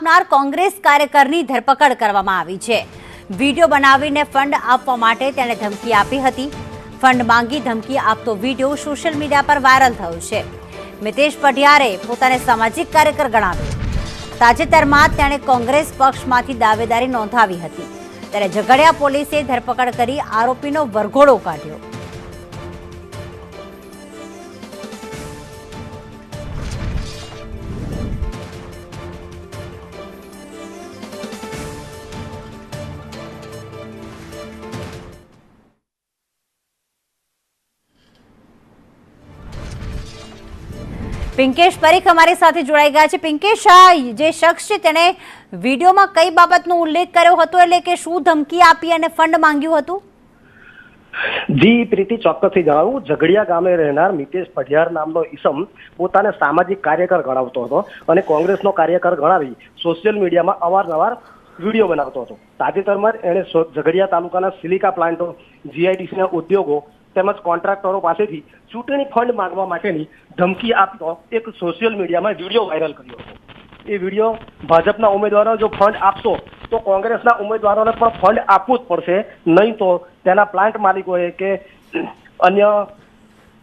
કોંગ્રેસ કાર્યકરની ધરપકડ કરવામાં આવી છે। વિડીયો બનાવીને ફંડ આપવા માટે તેણે ધમકી આપી હતી। ફંડ માંગી ધમકી આપતો વિડીયો સોશિયલ મીડિયા પર વાયરલ થયો છે। મિતેશ પઢિયારે પોતાને સામાજિક કાર્યકર ગણાવ્યો। તાજેતરમાં તેણે કોંગ્રેસ પક્ષમાંથી દાવેદારી નોંધાવી હતી, ત્યારે ઝઘડિયા પોલીસે ધરપકડ કરી આરોપીનો વરઘોડો કાઢ્યો। પિંકેશ પરીખ અમારી સાથે જોડાઈ ગયા છે। પિંકેશ, આ જે શખ્સ છે તેણે વિડીયોમાં કઈ બાબતનો ઉલ્લેખ કર્યો હતો, એટલે કે શું ધમકી આપી અને ફંડ માંગ્યું હતું? જી પ્રીતિ, ચોક્કસથી જણાવું। ઝઘડિયા ગામે રહેનાર મિતેશ પઢિયાર નામનો ઈસમ પોતાને સામાજિક કાર્યકર ગણાવતો હતો અને કોંગ્રેસનો કાર્યકર ગણાવી સોશિયલ મીડિયામાં અવારનવાર વિડીયો બનાવતો હતો। તાજેતરમાં એણે ઝઘડિયા તાલુકાના સિલિકા પ્લાન્ટો, જીઆઈડીસીના ઉદ્યોગો તેમજ કોન્ટ્રાક્ટરો પાસેથી ચૂંટણી ફંડ માંગવા માટેની ધમકી આપતો એક સોશિયલ મીડિયામાં વિડીયો વાયરલ કર્યો હતો। એ વિડીયો ભાજપના ઉમેદવારો જો ફંડ આપશો તો કોંગ્રેસના ઉમેદવારોને પણ ફંડ આપવું જ પડશે, નહીં તો તેના પ્લાન્ટ માલિકોએ કે અન્ય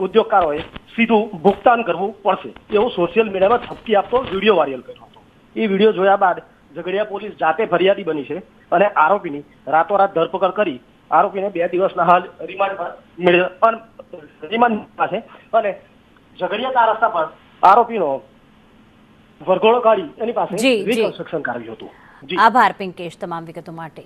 ઉદ્યોગકારોએ સીધું ભુગતાન કરવું પડશે, એવું સોશિયલ મીડિયામાં ધમકી આપતો વિડીયો વાયરલ કર્યો હતો। એ વિડીયો જોયા બાદ ઝઘડિયા પોલીસ જાતે ફરિયાદી બની છે અને આરોપીની રાતોરાત ધરપકડ કરી આરોપીને 2 દિવસના હાલ રિમાન્ડ પાસે અને ઝઘડિયા 4 રસ્તા પર આરોપીનો વરઘોડો કાઢી એની પાસે રિકન્સ્ટ્રક્શન કરાવ્યું હતું। આભાર પિંકેશ તમામ વિગતો માટે।